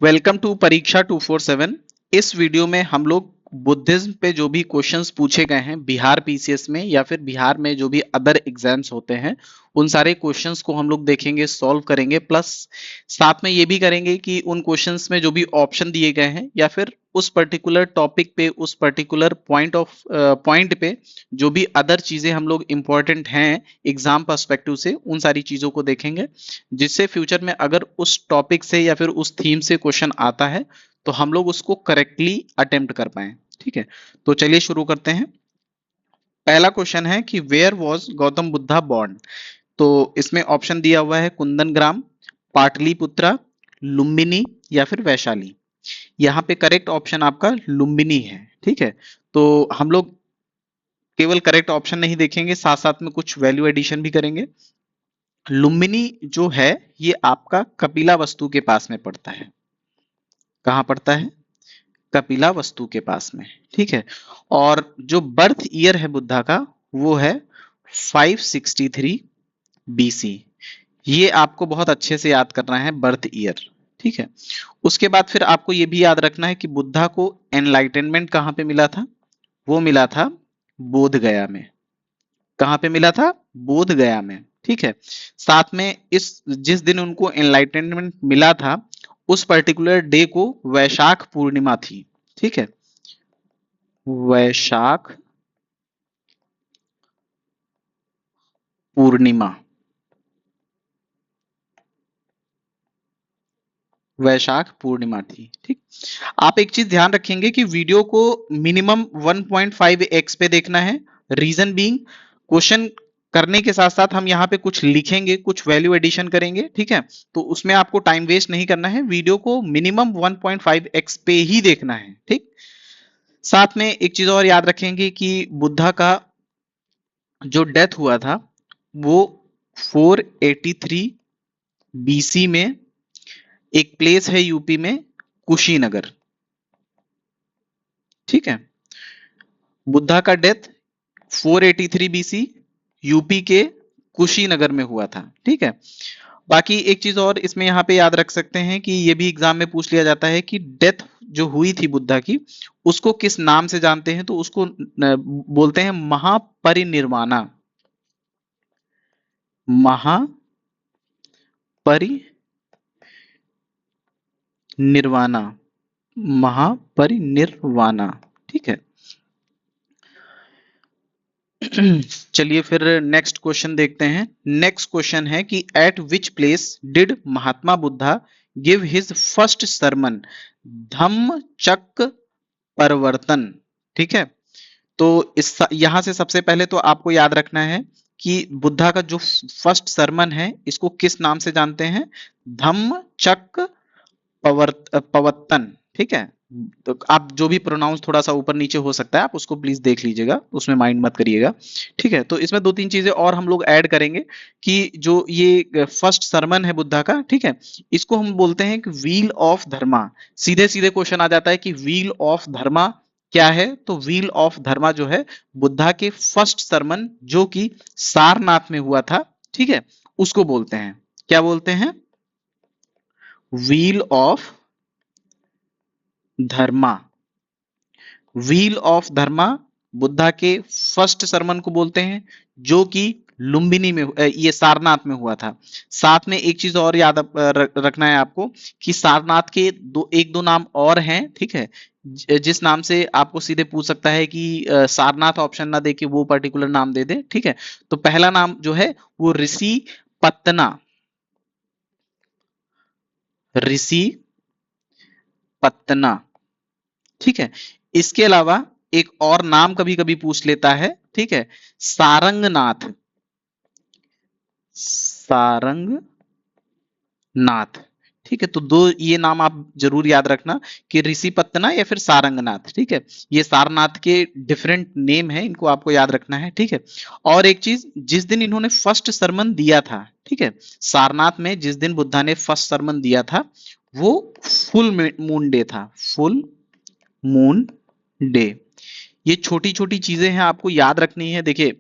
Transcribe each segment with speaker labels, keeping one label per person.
Speaker 1: Welcome to परीक्षा 247। इस video में हम लोग बुद्धिज्म पे जो भी क्वेश्चंस पूछे गए हैं बिहार पीसीएस में या फिर बिहार में जो भी अदर एग्जाम्स होते हैं उन सारे क्वेश्चंस को हम लोग देखेंगे, सॉल्व करेंगे, प्लस साथ में ये भी करेंगे कि उन क्वेश्चंस में जो भी ऑप्शन दिए गए हैं या फिर उस पर्टिकुलर टॉपिक पे, उस पर्टिकुलर पॉइंट पे जो भी अदर चीजें हम लोग इंपॉर्टेंट हैं एग्जाम पर्सपेक्टिव से, उन सारी चीजों को देखेंगे, जिससे फ्यूचर में अगर उस टॉपिक से या फिर उस थीम से क्वेश्चन आता है तो हम लोग उसको करेक्टली अटेम्प्ट कर पाए। ठीक है, तो चलिए शुरू करते हैं। पहला क्वेश्चन है कि where was Gautam Buddha born. तो इसमें ऑप्शन दिया हुआ है कुंदन, पाटलिपुत्रा, लुम्बिनी या फिर वैशाली। यहाँ पे करेक्ट ऑप्शन आपका लुम्बिनी है। ठीक है, तो हम लोग केवल करेक्ट ऑप्शन नहीं देखेंगे, साथ साथ में कुछ वैल्यू एडिशन भी करेंगे। लुम्बिनी जो है ये आपका कपिला वस्तु के पास में पड़ता है। कहाँ पड़ता है? कपिला वस्तु के पास में। ठीक है, और जो बर्थ ईयर है बुद्धा का वो है 563 बीसी। ये आपको बहुत अच्छे से याद करना है, बर्थ ईयर। ठीक है, उसके बाद फिर आपको ये भी याद रखना है कि बुद्धा को एनलाइटनमेंट कहाँ पे मिला था? वो मिला था बोध गया में। कहाँ पे मिला था? बोध गया में। ठीक है, साथ में इस जिस दिन उनको एनलाइटनमेंट मिला था उस पर्टिकुलर डे को वैशाख पूर्णिमा थी। ठीक है, वैशाख पूर्णिमा, वैशाख पूर्णिमा थी। ठीक, आप एक चीज ध्यान रखेंगे कि वीडियो को मिनिमम 1.5x पे देखना है। रीजन बीइंग, क्वेश्चन करने के साथ साथ हम यहाँ पे कुछ लिखेंगे, कुछ वैल्यू एडिशन करेंगे। ठीक है, तो उसमें आपको टाइम वेस्ट नहीं करना है, वीडियो को मिनिमम 1.5x पे ही देखना है। ठीक, साथ में एक चीज और याद रखेंगे कि बुद्धा का जो डेथ हुआ था वो 483 बीसी में एक प्लेस है यूपी में, कुशीनगर। ठीक है, बुद्धा का डेथ 483 बीसी यूपी के कुशीनगर में हुआ था। ठीक है, बाकी एक चीज और इसमें यहाँ पे याद रख सकते हैं कि ये भी एग्जाम में पूछ लिया जाता है कि डेथ जो हुई थी बुद्धा की उसको किस नाम से जानते हैं? तो उसको बोलते हैं महापरिनिर्वाणा। महापरिनिर्वाणा, महापरिनिर्वाणा। ठीक है, चलिए फिर नेक्स्ट क्वेश्चन देखते हैं। नेक्स्ट क्वेश्चन है कि at which place did Mahatma Buddha give his first sermon Dhamma Chakra Parivartan. ठीक है, तो इस यहां से सबसे पहले तो आपको याद रखना है कि बुद्धा का जो फर्स्ट सरमन है इसको किस नाम से जानते हैं? धम्म चक्र पवर्तन। ठीक है, तो आप जो भी प्रोनाउंस थोड़ा सा ऊपर नीचे हो सकता है आप उसको प्लीज देख लीजिएगा, उसमें माइंड मत करिएगा। ठीक है, तो इसमें दो तीन चीजें और हम लोग ऐड करेंगे कि जो ये फर्स्ट सरमन है बुद्धा का, ठीक है, इसको हम बोलते हैं कि व्हील ऑफ धर्मा। सीधे सीधे क्वेश्चन आ जाता है कि व्हील ऑफ धर्मा क्या है? तो व्हील ऑफ धर्मा जो है बुद्धा के फर्स्ट सरमन जो कि सारनाथ में हुआ था, ठीक है, उसको बोलते हैं। क्या बोलते हैं? Wheel of dharma. Wheel of dharma Buddha के फर्स्ट सरमन को बोलते हैं जो कि लुम्बिनी में, ये सारनाथ में हुआ था। साथ में एक चीज और याद रखना है आपको कि सारनाथ के एक दो नाम और हैं। ठीक है, जिस नाम से आपको सीधे पूछ सकता है कि सारनाथ ऑप्शन ना दे के वो पर्टिकुलर नाम दे दे। ठीक है, तो पहला नाम जो है वो ऋषि पत्तना, ऋषि पत्तना। ठीक है, इसके अलावा एक और नाम कभी कभी पूछ लेता है, ठीक है, सारंगनाथ। सारंगनाथ। ठीक है, तो दो ये नाम आप जरूर याद रखना कि ऋषि पत्तना या फिर सारंगनाथ। ठीक है, ये सारनाथ के डिफरेंट नेम है, इनको आपको याद रखना है। ठीक है, और एक चीज, जिस दिन इन्होंने फर्स्ट सरमन दिया था, ठीक है, सारनाथ में जिस दिन बुद्धा ने फर्स्ट सरमन दिया था वो फुल मून डे था, फुल मून डे। ये छोटी छोटी चीजें हैं, आपको याद रखनी है। देखिए,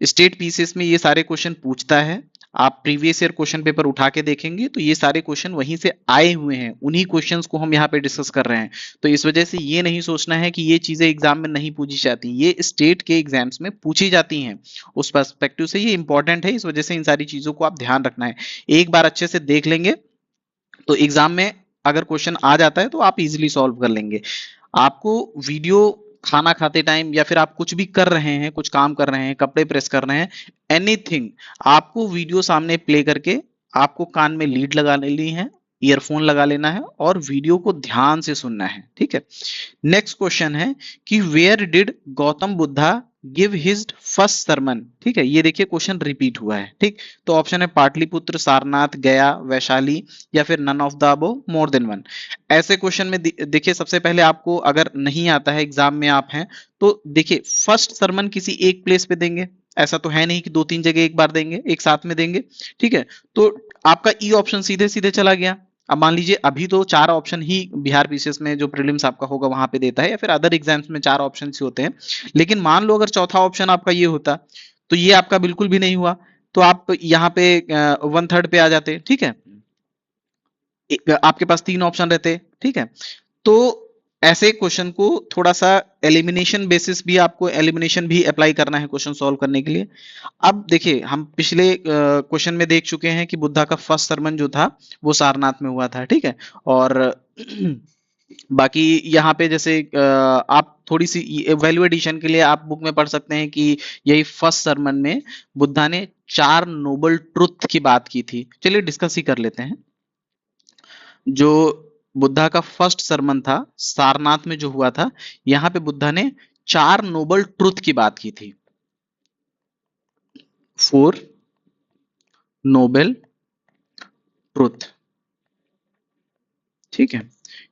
Speaker 1: स्टेट पीसीएस में ये सारे क्वेश्चन पूछता है, आप प्रीवियस ईयर क्वेश्चन पेपर उठा के देखेंगे तो ये सारे क्वेश्चन वहीं से आए हुए हैं, उन्हीं क्वेश्चंस को हम यहाँ पे डिस्कस कर रहे हैं। तो इस वजह से ये नहीं सोचना है कि ये चीजें एग्जाम में नहीं पूछी जाती, ये स्टेट के एग्जाम्स में पूछी जाती हैं। उस पर्सपेक्टिव से ये इंपॉर्टेंट है, इस वजह से इन सारी चीजों को आप ध्यान रखना है। एक बार अच्छे से देख लेंगे तो एग्जाम में अगर क्वेश्चन आ जाता है तो आप इजीली सॉल्व कर लेंगे। आपको वीडियो खाना खाते टाइम या फिर आप कुछ भी कर रहे हैं, कुछ काम कर रहे हैं, कपड़े प्रेस कर रहे हैं, एनीथिंग, आपको वीडियो सामने प्ले करके आपको कान में लीड लगा लेनी है, ईयरफोन लगा लेना है और वीडियो को ध्यान से सुनना है। ठीक है। नेक्स्ट क्वेश्चन है कि where did Gautam Buddha give his first sermon. ठीक है, ये देखिए क्वेश्चन रिपीट हुआ है। ठीक, तो ऑप्शन है पाटलिपुत्र, सारनाथ, गया, वैशाली या फिर none of the above, more than one. ऐसे क्वेश्चन में देखिए सबसे पहले आपको अगर नहीं आता है, एग्जाम में आप हैं, तो देखिए फर्स्ट सरमन किसी एक प्लेस पे देंगे, ऐसा तो है नहीं कि दो तीन जगह एक बार देंगे, एक साथ में देंगे। ठीक है, तो आपका ई ऑप्शन सीधे सीधे चला गया। अब मान लीजिए अभी तो 4 ऑप्शन ही बिहार पीसीएस में जो प्रीलिम्स आपका होगा वहां पे देता है, या फिर अदर एग्जाम्स में 4 ऑप्शन ही होते हैं। लेकिन मान लो अगर चौथा ऑप्शन आपका ये होता तो ये आपका बिल्कुल भी नहीं हुआ, तो आप यहाँ पे 1/3 पे आ जाते। ठीक है, आपके पास 3 ऑप्शन रहते। ठीक है, तो ऐसे क्वेश्चन को थोड़ा सा एलिमिनेशन बेसिस भी, आपको एलिमिनेशन भी अप्लाई करना है क्वेश्चन सॉल्व करने के लिए। अब देखिए हम पिछले क्वेश्चन में देख चुके हैं कि बुद्धा का फर्स्ट सरमन जो था वो सारनाथ में हुआ था। ठीक है, और बाकी यहाँ पे जैसे आप थोड़ी सी वैल्यू एडिशन के लिए आप बुक में पढ़ सकते हैं कि यही फर्स्ट सरमन में बुद्धा ने 4 नोबल ट्रुथ की बात की थी। चलिए डिस्कस ही कर लेते हैं। जो बुद्धा का फर्स्ट सरमन था सारनाथ में जो हुआ था, यहां पे बुद्धा ने 4 नोबल ट्रुथ की बात की थी। 4 नोबल ट्रुथ। ठीक है,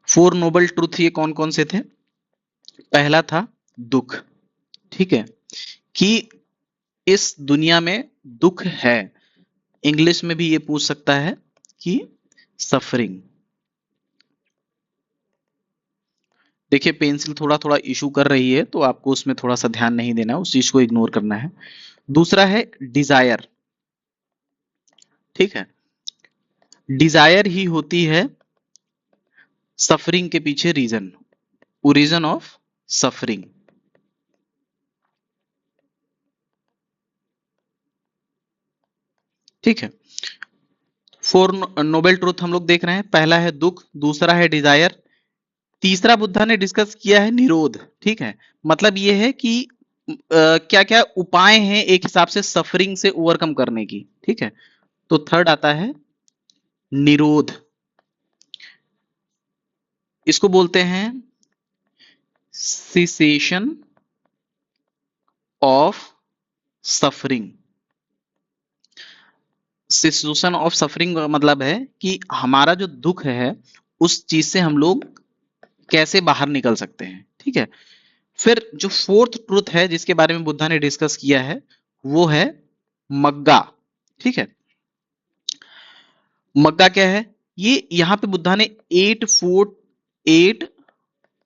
Speaker 1: 4 नोबल ट्रुथ ये कौन कौन से थे? पहला था दुख। ठीक है, कि इस दुनिया में दुख है। इंग्लिश में भी ये पूछ सकता है कि सफरिंग। देखिए पेंसिल थोड़ा थोड़ा इशू कर रही है, तो आपको उसमें थोड़ा सा ध्यान नहीं देना है, उस चीज को इग्नोर करना है। दूसरा है डिजायर। ठीक है, डिजायर ही होती है सफरिंग के पीछे रीजन, ओरिजिन ऑफ सफरिंग। ठीक है, 4 नोबल ट्रूथ हम लोग देख रहे हैं। पहला है दुख, दूसरा है डिजायर, तीसरा बुद्धा ने डिस्कस किया है निरोध। ठीक है, मतलब ये है कि क्या क्या उपाय हैं एक हिसाब से सफरिंग से ओवरकम करने की। ठीक है, तो थर्ड आता है निरोध। इसको बोलते हैं cessation of suffering. Situation of suffering मतलब है कि हमारा जो दुख है उस चीज से हम लोग कैसे बाहर निकल सकते हैं। ठीक है, फिर जो फोर्थ ट्रुथ है जिसके बारे में बुद्धा ने डिस्कस किया है वो है मग्गा। ठीक है, मग्गा क्या है? ये यहां पे बुद्धा ने 8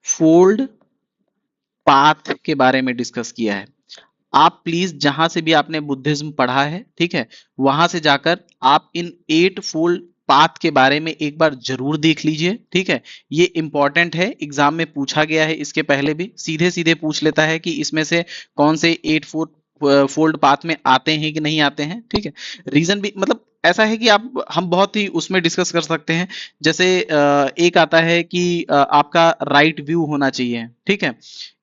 Speaker 1: फोल्ड पाथ के बारे में डिस्कस किया है। आप प्लीज जहां से भी आपने बुद्धिज्म पढ़ा है, ठीक है, वहां से जाकर आप इन 8 फोल्ड पाथ के बारे में एक बार जरूर देख लीजिए। ठीक है, ये इंपॉर्टेंट है, एग्जाम में पूछा गया है, इसके पहले भी सीधे सीधे पूछ लेता है कि इसमें से कौन से 8 फोल्ड पाथ में आते हैं कि नहीं आते हैं। ठीक है, रीजन भी मतलब ऐसा है कि आप हम बहुत ही उसमें डिस्कस कर सकते हैं। जैसे एक आता है कि आपका राइट व्यू होना चाहिए। ठीक है,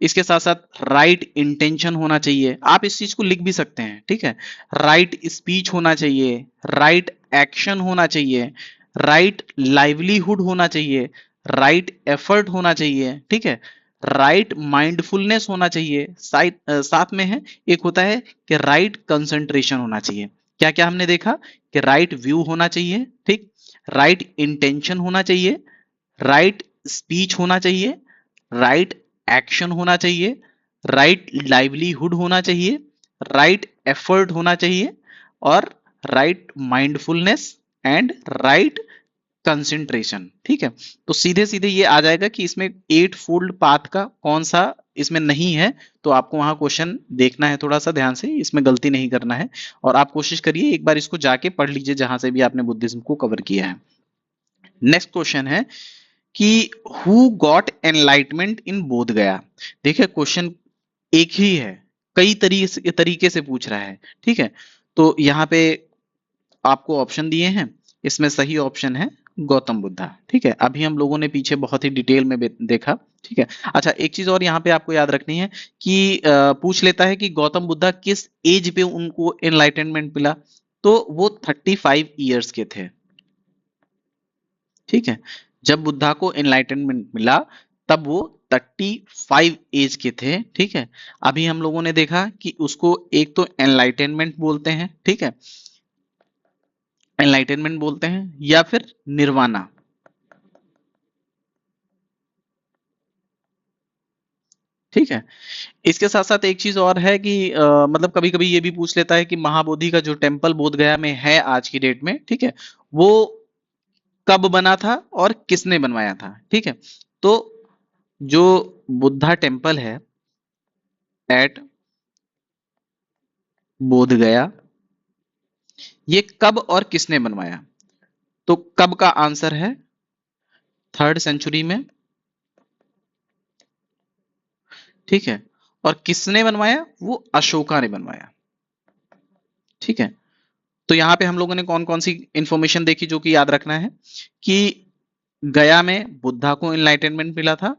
Speaker 1: इसके साथ साथ राइट इंटेंशन होना चाहिए, आप इस चीज को लिख भी सकते हैं। ठीक है, राइट स्पीच होना चाहिए, राइट एक्शन होना चाहिए, राइट लाइवलीहुड होना चाहिए, राइट एफर्ट होना चाहिए। ठीक है, राइट माइंडफुलनेस होना चाहिए, साथ में है एक होता है कि राइट कंसंट्रेशन होना चाहिए। क्या क्या हमने देखा कि राइट व्यू होना चाहिए, ठीक, राइट इंटेंशन होना चाहिए, राइट स्पीच होना चाहिए, राइट एक्शन होना चाहिए, राइट लाइवलीहुड होना चाहिए, राइट एफर्ट होना चाहिए और right mindfulness and right concentration. ठीक है, तो सीधे सीधे ये आ जाएगा कि इसमें 8 फोल्ड पाथ का कौन सा इसमें नहीं है तो आपको वहां क्वेश्चन देखना है थोड़ा सा ध्यान से, इसमें गलती नहीं करना है। और आप कोशिश करिए एक बार इसको जाके पढ़ लीजिए जहां से भी आपने बुद्धिज्म को कवर किया है। नेक्स्ट क्वेश्चन है कि हु गॉट एनलाइटमेंट इन बोध गया। देखिए क्वेश्चन एक ही है, कई तरीके से पूछ रहा है, ठीक है। तो यहाँ पे आपको ऑप्शन दिए हैं, इसमें सही ऑप्शन है गौतम बुद्धा, ठीक है। अभी हम लोगों ने पीछे बहुत ही डिटेल में देखा, ठीक है। अच्छा एक चीज और यहाँ पे आपको याद रखनी है कि पूछ लेता है कि गौतम बुद्धा किस एज पे उनको एनलाइटनमेंट मिला, तो वो 35 ईयर्स के थे, ठीक है। जब बुद्धा को एनलाइटनमेंट मिला तब वो 35 एज के थे, ठीक है। अभी हम लोगों ने देखा कि उसको एक तो एनलाइटनमेंट बोलते हैं, ठीक है, एनलाइटनमेंट बोलते हैं या फिर निर्वाणा, ठीक है। इसके साथ साथ एक चीज और है कि मतलब कभी कभी ये भी पूछ लेता है कि महाबोधि का जो टेम्पल बोध गया में है आज की डेट में, ठीक है, वो कब बना था और किसने बनवाया था, ठीक है। तो जो बुद्धा टेम्पल है एट बोध गया, ये कब और किसने बनवाया, तो कब का आंसर है 3rd सेंचुरी में, ठीक है। और किसने बनवाया, वो अशोका ने बनवाया, ठीक है। तो यहाँ पे हम लोगों ने कौन कौन सी इंफॉर्मेशन देखी जो कि याद रखना है कि गया में बुद्धा को इनलाइटनमेंट मिला था,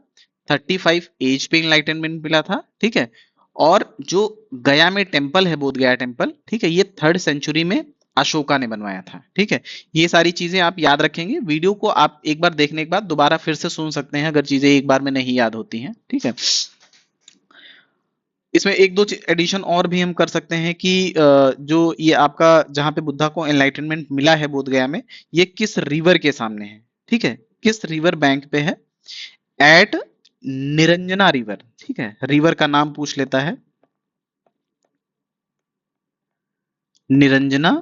Speaker 1: 35 एज पे इनलाइटनमेंट मिला था, ठीक है। और जो गया में टेम्पल है बोध गया टेम्पल, ठीक है, ये 3rd सेंचुरी में अशोका ने बनवाया था, ठीक है। ये सारी चीजें आप याद रखेंगे, वीडियो को आप एक बार देखने के बाद दोबारा फिर से सुन सकते हैं अगर चीजें एक बार में नहीं याद होती हैं, ठीक है। इसमें एक दो एडिशन और भी हम कर सकते हैं कि जो ये आपका जहां पे बुद्धा को एनलाइटनमेंट मिला है बोध गया में, ये किस रिवर के सामने है, ठीक है, किस रिवर बैंक पे है, एट निरंजना रिवर, ठीक है। रिवर का नाम पूछ लेता है, निरंजना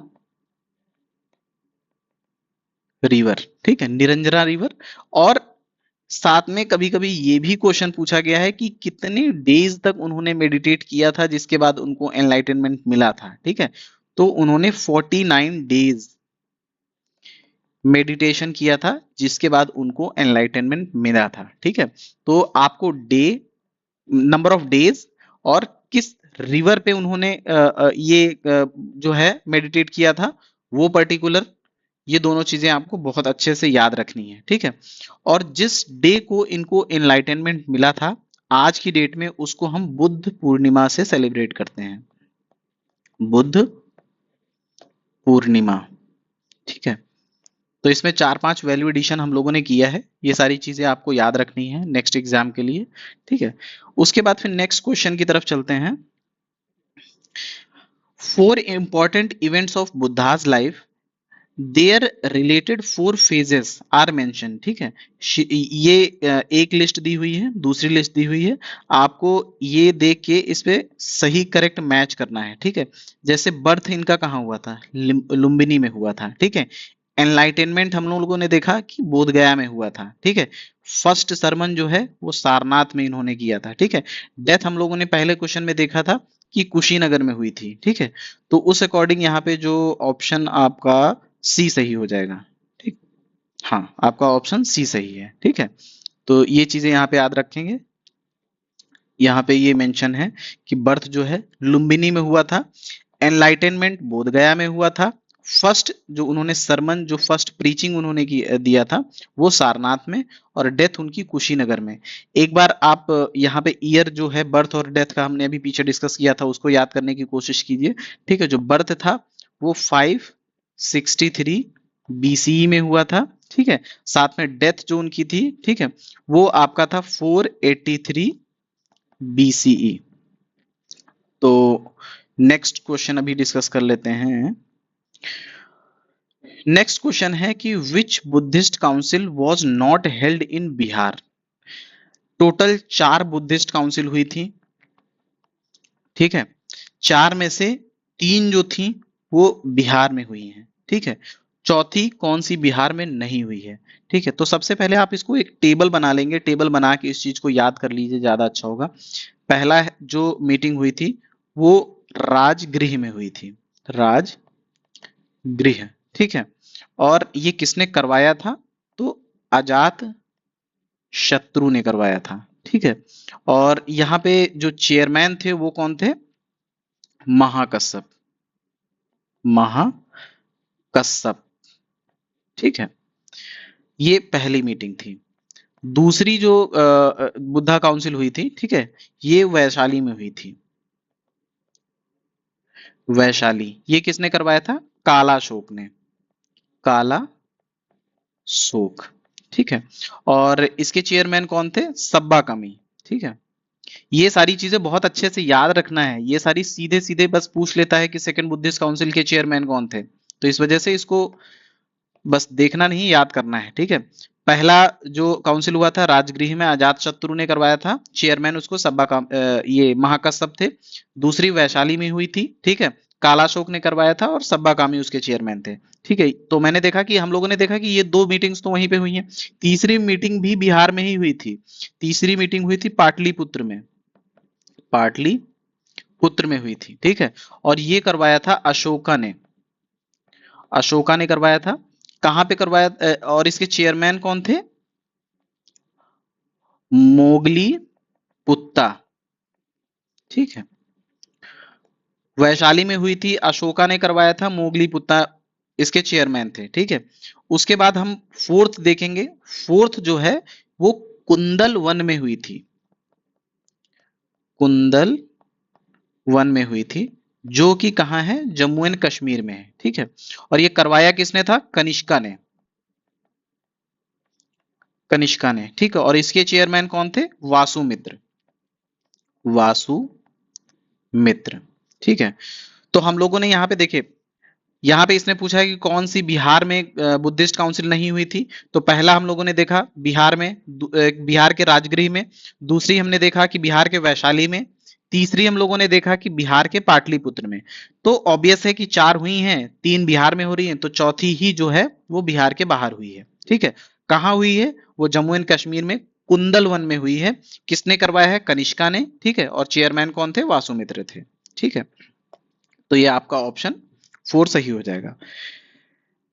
Speaker 1: रिवर, ठीक है, निरंजना रिवर। और साथ में कभी कभी ये भी क्वेश्चन पूछा गया है कि कितने डेज तक उन्होंने मेडिटेट किया था जिसके बाद उनको एनलाइटनमेंट मिला था, ठीक है। तो उन्होंने 49 डेज मेडिटेशन किया था जिसके बाद उनको एनलाइटनमेंट मिला था, ठीक है। तो आपको डे, नंबर ऑफ डेज और किस रिवर पे उन्होंने ये जो है मेडिटेट किया था वो पर्टिकुलर, ये दोनों चीजें आपको बहुत अच्छे से याद रखनी है, ठीक है। और जिस डे को इनको एनलाइटनमेंट मिला था आज की डेट में, उसको हम बुद्ध पूर्णिमा से सेलिब्रेट करते हैं, बुद्ध पूर्णिमा, ठीक है। तो इसमें 4-5 वैल्यू एडिशन हम लोगों ने किया है, ये सारी चीजें आपको याद रखनी है नेक्स्ट एग्जाम के लिए, ठीक है। उसके बाद फिर नेक्स्ट क्वेश्चन की तरफ चलते हैं। 4 important events of Buddha's life, there related 4 phases are mention, ठीक है। ये एक लिस्ट दी हुई है, दूसरी लिस्ट दी हुई है, आपको ये देख के इस पे सही करेक्ट मैच करना है, ठीक है। जैसे बर्थ इनका कहाँ हुआ था, लुम्बिनी में हुआ था, ठीक है। एनलाइटेनमेंट हम लोगों ने देखा कि बोध गया में हुआ था, ठीक है। फर्स्ट सरमन जो है वो सारनाथ में इन्होंने किया था, ठीक है। डेथ हम लोगों ने पहले क्वेश्चन में देखा था कि कुशीनगर में हुई थी, ठीक है। तो उस अकॉर्डिंग यहाँ पे जो ऑप्शन आपका सी सही हो जाएगा, ठीक। हाँ आपका ऑप्शन सी सही है, ठीक है। तो ये चीजें यहाँ पे याद रखेंगे, यहाँ पे ये मेंशन है कि बर्थ जो है लुम्बिनी में हुआ था, एनलाइटेनमेंट बोध गया में हुआ था, फर्स्ट जो उन्होंने सरमन जो फर्स्ट प्रीचिंग उन्होंने दिया था वो सारनाथ में, और डेथ उनकी कुशीनगर में। एक बार आप यहाँ पे ईयर जो है बर्थ और डेथ का हमने अभी पीछे डिस्कस किया था उसको याद करने की कोशिश कीजिए, ठीक है। जो बर्थ था वो 563 बीसीई में हुआ था, ठीक है। साथ में डेथ जो उनकी थी, ठीक है, वो आपका था 483 बीसीई। तो नेक्स्ट क्वेश्चन अभी डिस्कस कर लेते हैं। नेक्स्ट क्वेश्चन है कि which Buddhist council was not held in Bihar. Total 4 Buddhist council हुई थी, ठीक है। 4 में से 3 जो थी वो बिहार में हुई हैं, ठीक है। चौथी कौन सी बिहार में नहीं हुई है? ठीक है, तो सबसे पहले आप इसको एक टेबल बना लेंगे, टेबल बना के इस चीज को याद कर लीजिए, ज्यादा अच्छा होगा। पहला जो मीटिंग हुई थी वो राजगृह में हुई थी, राजगृह, ठीक है। और ये किसने करवाया था? तो अजात शत्रु ने करवाया था, ठीक है। और यहाँ पे जो चेयरमैन थे वो कौन थे? महाकश्यप, महाकश्यप, ठीक है। ये पहली मीटिंग थी। दूसरी जो बुद्धा काउंसिल हुई थी, ठीक है, ये वैशाली में हुई थी, वैशाली। ये किसने करवाया था? कालाशोक ने, काला शोक, ठीक है। और इसके चेयरमैन कौन थे? सब्बा कमी, ठीक है। ये सारी चीजें बहुत अच्छे से याद रखना है, ये सारी सीधे सीधे बस पूछ लेता है कि सेकंड बुद्धिस्ट काउंसिल के चेयरमैन कौन थे, तो इस वजह से इसको बस देखना नहीं, याद करना है, ठीक है। पहला जो काउंसिल हुआ था राजगृह में, अजात शत्रु ने करवाया था, चेयरमैन उसको सब्बा का ये महाकश्यप थे। दूसरी वैशाली में हुई थी, ठीक है, कालाशोक ने करवाया था और सब्बा कामी उसके चेयरमैन थे, ठीक है। तो मैंने देखा कि हम लोगों ने देखा कि ये दो मीटिंग्स तो वहीं पे हुई हैं। तीसरी मीटिंग भी बिहार में ही हुई थी। तीसरी मीटिंग हुई थी पाटलिपुत्र में, पाटलिपुत्र में हुई थी, ठीक है। और ये करवाया था अशोका ने, अशोका ने करवाया था। कहां पे करवाया? और इसके चेयरमैन कौन थे? मोगली पुत्ता, ठीक है। वैशाली में हुई थी, अशोका ने करवाया था, मोगली पुत्ता इसके चेयरमैन थे, ठीक है। उसके बाद हम फोर्थ देखेंगे। फोर्थ जो है वो कुंदल वन में हुई थी, कुंदल वन में हुई थी, जो कि कहां है? जम्मू एंड कश्मीर में है, ठीक है। और ये करवाया किसने था? कनिष्का ने, कनिष्का ने, ठीक है। और इसके चेयरमैन कौन थे? वासुमित्र, वासुमित्र, ठीक है। तो हम लोगों ने यहाँ पे देखे, यहाँ पे इसने पूछा है कि कौन सी बिहार में बुद्धिस्ट काउंसिल नहीं हुई थी। तो पहला हम लोगों ने देखा बिहार में, बिहार के राजगृह में। दूसरी हमने देखा कि बिहार के वैशाली में। तीसरी हम लोगों ने देखा कि बिहार के पाटलिपुत्र में। तो ऑब्वियस है कि चार हुई हैं, तीन बिहार में हो रही हैं, तो चौथी ही जो है वो बिहार के बाहर हुई है, ठीक है। कहाँ हुई है? वो जम्मू एंड कश्मीर में कुंदल वन में हुई है। किसने करवाया है? कनिष्का ने, ठीक है। और चेयरमैन कौन थे? वासुमित्र थे, ठीक है। तो ये आपका ऑप्शन 4 सही हो जाएगा।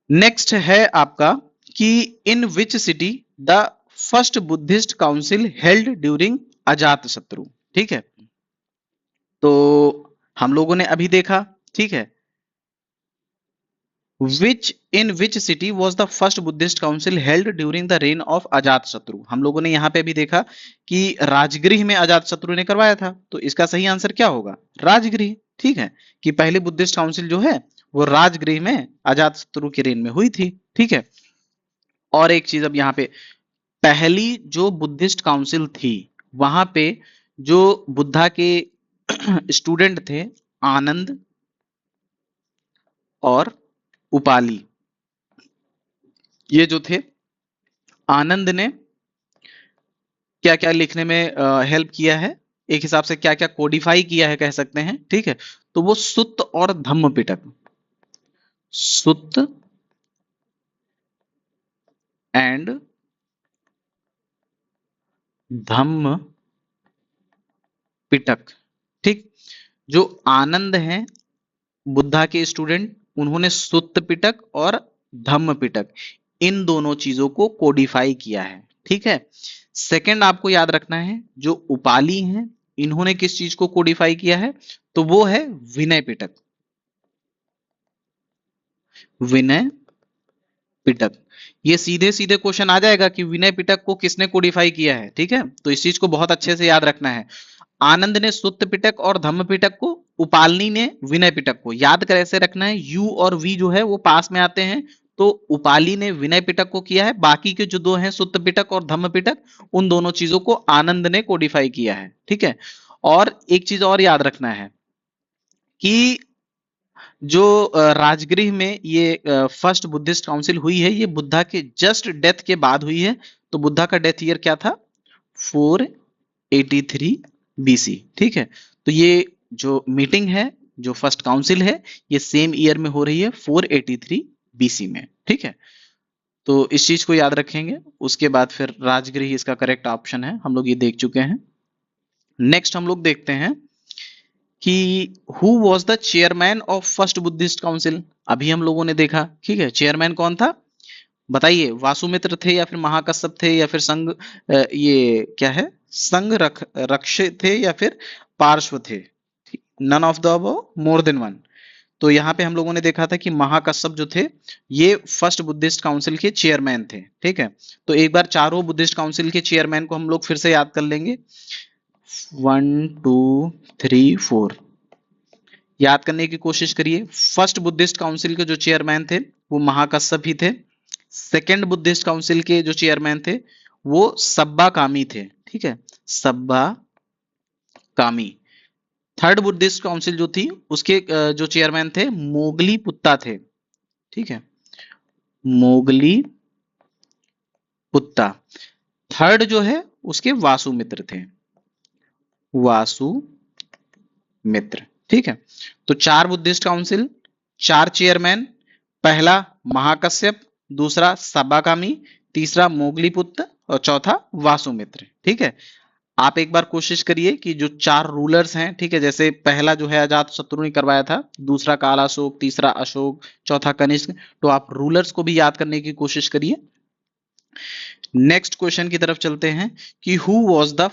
Speaker 1: नेक्स्ट है आपका कि in which city the first Buddhist council held during Ajatashatru, ठीक है। तो हम लोगों ने अभी देखा, ठीक है, which city was the first Buddhist council held during the reign of Ajatashatru. हम लोगों ने यहाँ पे भी देखा कि राजगृह में अजात शत्रु ने करवाया था, तो इसका सही आंसर क्या होगा? राजगृह, ठीक है। कि पहली बुद्धिस्ट काउंसिल जो है वो राजगृह में अजात शत्रु के रेन में हुई थी, ठीक है। और एक चीज अब यहाँ पे, पहली जो बुद्धिस्ट काउंसिल थी वहां पे जो बुद्धा के स्टूडेंट थे, आनंद और उपाली, ये जो थे, आनंद ने क्या क्या लिखने में हेल्प किया है, एक हिसाब से क्या क्या कोडिफाई किया है कह सकते हैं, ठीक है। तो वो सुत्त और धम्म पिटक, सुत्त एंड धम्म पिटक, ठीक। जो आनंद हैं बुद्धा के स्टूडेंट, उन्होंने सुत्त पिटक और धम्म पिटक इन दोनों चीजों को कोडिफाई किया है, ठीक है। सेकंड आपको याद रखना है, जो उपाली हैं इन्होंने किस चीज को कोडिफाई किया है? तो वो है विनय पिटक, विनय पिटक। ये सीधे सीधे क्वेश्चन आ जाएगा कि विनय पिटक को किसने कोडिफाई किया है, ठीक है। तो इस चीज को बहुत अच्छे से याद रखना है। आनंद ने सुत्त पिटक और धम्म पिटक को, उपालनी ने विनय पिटक को। याद कैसे रखना है? यू और वी जो है वो पास में आते हैं, तो उपाली ने विनय पिटक को किया है, बाकी के जो दो हैं सुत्त पिटक और धम्म पिटक, उन दोनों चीजों को आनंद ने कोडिफाई किया है, ठीक है। और एक चीज और याद रखना है कि जो राजगृह में ये फर्स्ट बुद्धिस्ट काउंसिल हुई है, ये बुद्धा के जस्ट डेथ के बाद हुई है। तो बुद्धा का डेथ ईयर क्या था? 483 बीसी, ठीक है। तो ये जो मीटिंग है, जो फर्स्ट काउंसिल है, ये सेम ईयर में हो रही है, 483 बीसी में, ठीक है। तो इस चीज को याद रखेंगे। उसके बाद फिर राजगृह इसका करेक्ट ऑप्शन है, हम लोग ये देख चुके हैं। नेक्स्ट हम लोग देखते हैं कि who was the chairman of first Buddhist council. अभी हम लोगों ने देखा, ठीक है, चेयरमैन कौन था बताइए, वासुमित्र थे या फिर महाकश्यप थे या फिर संघ ये क्या है संघ रक्ष थे या फिर पार्श्व थे, none of the above, more than one. तो यहाँ पे हम लोगों ने देखा था कि महाकश्यप जो थे ये फर्स्ट बुद्धिस्ट काउंसिल के चेयरमैन थे, ठीक है। तो एक बार चारों बुद्धिस्ट काउंसिल के चेयरमैन को हम लोग फिर से याद कर लेंगे, 1 2 3 4 याद करने की कोशिश करिए। फर्स्ट बुद्धिस्ट काउंसिल के जो चेयरमैन थे वो महाकश्यप ही थे। सेकेंड बुद्धिस्ट काउंसिल के जो चेयरमैन थे वो सब्बा कामी थे, ठीक है, सब्बा कामी। थर्ड बुद्धिस्ट काउंसिल जो थी उसके जो चेयरमैन थे मोगली पुत्ता थे, ठीक है, मोगली पुत्ता। थर्ड जो है उसके वासुमित्र थे, वासुमित्र, ठीक है। तो चार बुद्धिस्ट काउंसिल, चार चेयरमैन, पहला महाकश्यप, दूसरा सब्बाकामी, तीसरा मोगलीपुत्र और चौथा वासुमित्र, ठीक है। आप एक बार कोशिश करिए कि जो चार रूलर्स हैं, ठीक है, जैसे पहला जो है अजात शत्रु ने करवाया था, दूसरा कालाशोक, तीसरा अशोक, चौथा कनिष्क, तो आप रूलर्स को भी याद करने की कोशिश करिए। नेक्स्ट क्वेश्चन की तरफ चलते हैं कि who was the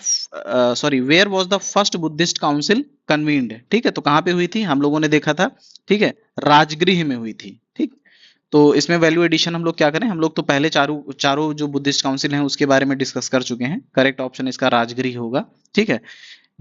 Speaker 1: where was the first Buddhist council convened, ठीक है। तो कहां पे हुई थी हम लोगों ने देखा था, ठीक है, राजगृह में हुई थी, ठीक। तो इसमें वैल्यू एडिशन हम लोग क्या करें, हम लोग तो पहले चारों जो बुद्धिस्ट काउंसिल हैं उसके बारे में डिस्कस कर चुके हैं। करेक्ट ऑप्शन इसका राजगृह होगा, ठीक है।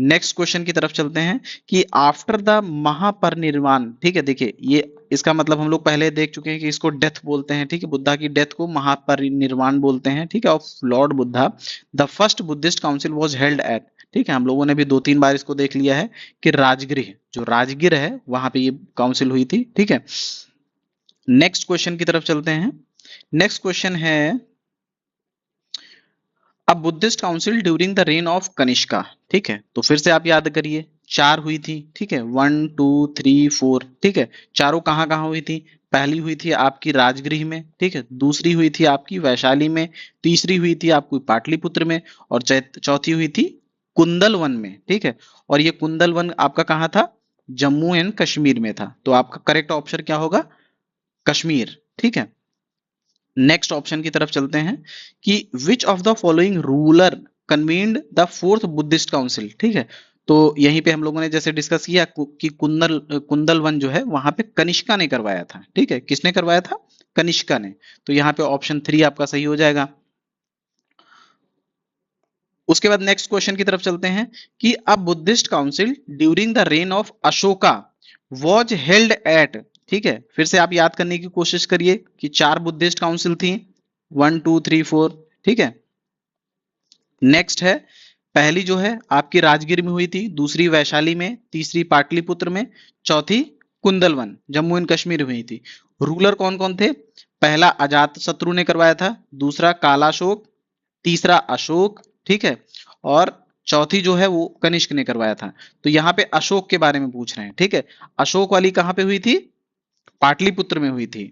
Speaker 1: नेक्स्ट क्वेश्चन की तरफ चलते हैं कि आफ्टर द महापरिनिर्वाण, ठीक है, देखिए ये इसका मतलब हम लोग पहले देख चुके हैं कि इसको डेथ बोलते हैं, ठीक है, बुद्धा की डेथ को महापरिनिर्वाण बोलते हैं, ठीक है, of Lord Buddha. The first Buddhist council was held at, ठीक है, हम लोगों ने भी 2-3 बार इसको देख लिया है कि राजगृह, जो राजगृह है वहां पे ये काउंसिल हुई थी, ठीक है। नेक्स्ट क्वेश्चन की तरफ चलते हैं। नेक्स्ट क्वेश्चन है अब Buddhist council during the reign of Kanishka, ठीक है। तो फिर से आप याद करिए, चार हुई थी, ठीक है, 1 2 3 4, ठीक है। चारों कहाँ कहाँ हुई थी, पहली हुई थी आपकी राजगृह में, ठीक है, दूसरी हुई थी आपकी वैशाली में, तीसरी हुई थी आपकी पाटलिपुत्र में और चौथी हुई थी कुंदलवन में, ठीक है। और ये कुंदलवन आपका कहाँ था, जम्मू एंड कश्मीर में था। तो आपका करेक्ट ऑप्शन क्या होगा, कश्मीर, ठीक है। नेक्स्ट ऑप्शन की तरफ चलते हैं कि which of the following ruler convened the fourth Buddhist council, ठीक है। तो यहीं पे हम लोगों ने जैसे डिस्कस किया कि कुंदलवन जो है वहां पे कनिष्का ने करवाया था, ठीक है, किसने करवाया था, कनिष्का ने। तो यहाँ पे ऑप्शन 3 आपका सही हो जाएगा। उसके बाद नेक्स्ट क्वेश्चन की तरफ चलते हैं कि a Buddhist council during the reign of Ashoka was held at, ठीक है। फिर से आप याद करने की कोशिश करिए कि चार बुद्धिस्ट काउंसिल थी, 1 2 3 4, ठीक है। नेक्स्ट है पहली जो है आपकी राजगीर में हुई थी, दूसरी वैशाली में, तीसरी पाटलिपुत्र में, चौथी कुंदलवन जम्मू एंड कश्मीर में हुई थी। रूलर कौन कौन थे, पहला अजात शत्रु ने करवाया था, दूसरा कालाशोक, तीसरा अशोक, ठीक है, और चौथी जो है वो कनिष्क ने करवाया था। तो यहाँ पे अशोक के बारे में पूछ रहे हैं, ठीक है। अशोक वाली कहाँ पे हुई थी, पाटलिपुत्र में हुई थी।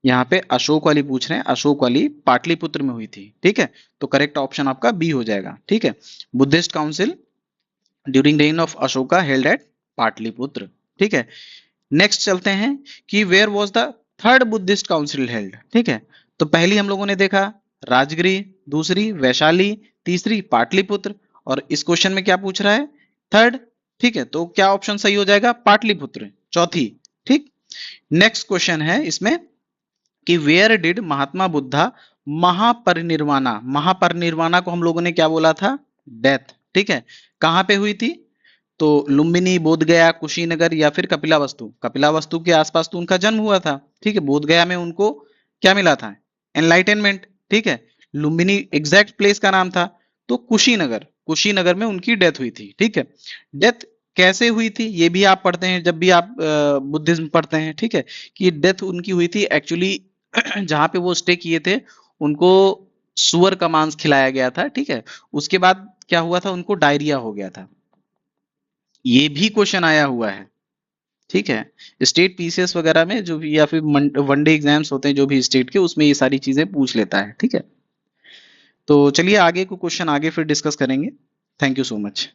Speaker 1: यहाँ पे अशोक वाली पूछ रहे हैं, अशोक वाली पाटलिपुत्र में हुई थी, ठीक है। तो करेक्ट ऑप्शन आपका बी हो जाएगा, ठीक है। Buddhist council during reign of Ashoka held at Pataliputra, ठीक है। नेक्स्ट चलते हैं कि where was the third Buddhist council held, ठीक है। तो पहली हम लोगों ने देखा राजगृह, दूसरी वैशाली, तीसरी पाटलिपुत्र, और इस क्वेश्चन में क्या पूछ रहा है, थर्ड, ठीक है। तो क्या ऑप्शन सही हो जाएगा, पाटलिपुत्र, चौथी, ठीक। नेक्स्ट क्वेश्चन है इसमें कि वेयर डिड महात्मा बुद्धा महापरिनिर्वाणा, महापरिनिर्वाणा को हम लोगों ने क्या बोला था, डेथ, ठीक है। कहां पे हुई थी, तो लुम्बिनी, बोधगया, कुशीनगर या फिर कपिलावस्तु। कपिलावस्तु के आसपास तो उनका जन्म हुआ था, ठीक है। बोधगया में उनको क्या मिला था, एनलाइटेनमेंट, ठीक है। लुम्बिनी एग्जैक्ट प्लेस का नाम था। तो कुशीनगर, कुशीनगर में उनकी डेथ हुई थी, ठीक है। डेथ कैसे हुई थी ये भी आप पढ़ते हैं जब भी आप बुद्धिज्म पढ़ते हैं, ठीक है, कि डेथ उनकी हुई थी एक्चुअली जहां पे वो स्टे किए थे उनको सुअर का मांस खिलाया गया था, ठीक है। उसके बाद क्या हुआ था, उनको डायरिया हो गया था। ये भी क्वेश्चन आया हुआ है, ठीक है। स्टेट पीसीएस वगैरह में जो भी या फिर वनडे एग्जाम्स होते हैं जो भी स्टेट के, उसमें ये सारी चीजें पूछ लेता है। ठीक है, तो चलिए आगे को क्वेश्चन आगे फिर डिस्कस करेंगे। Thank you so much.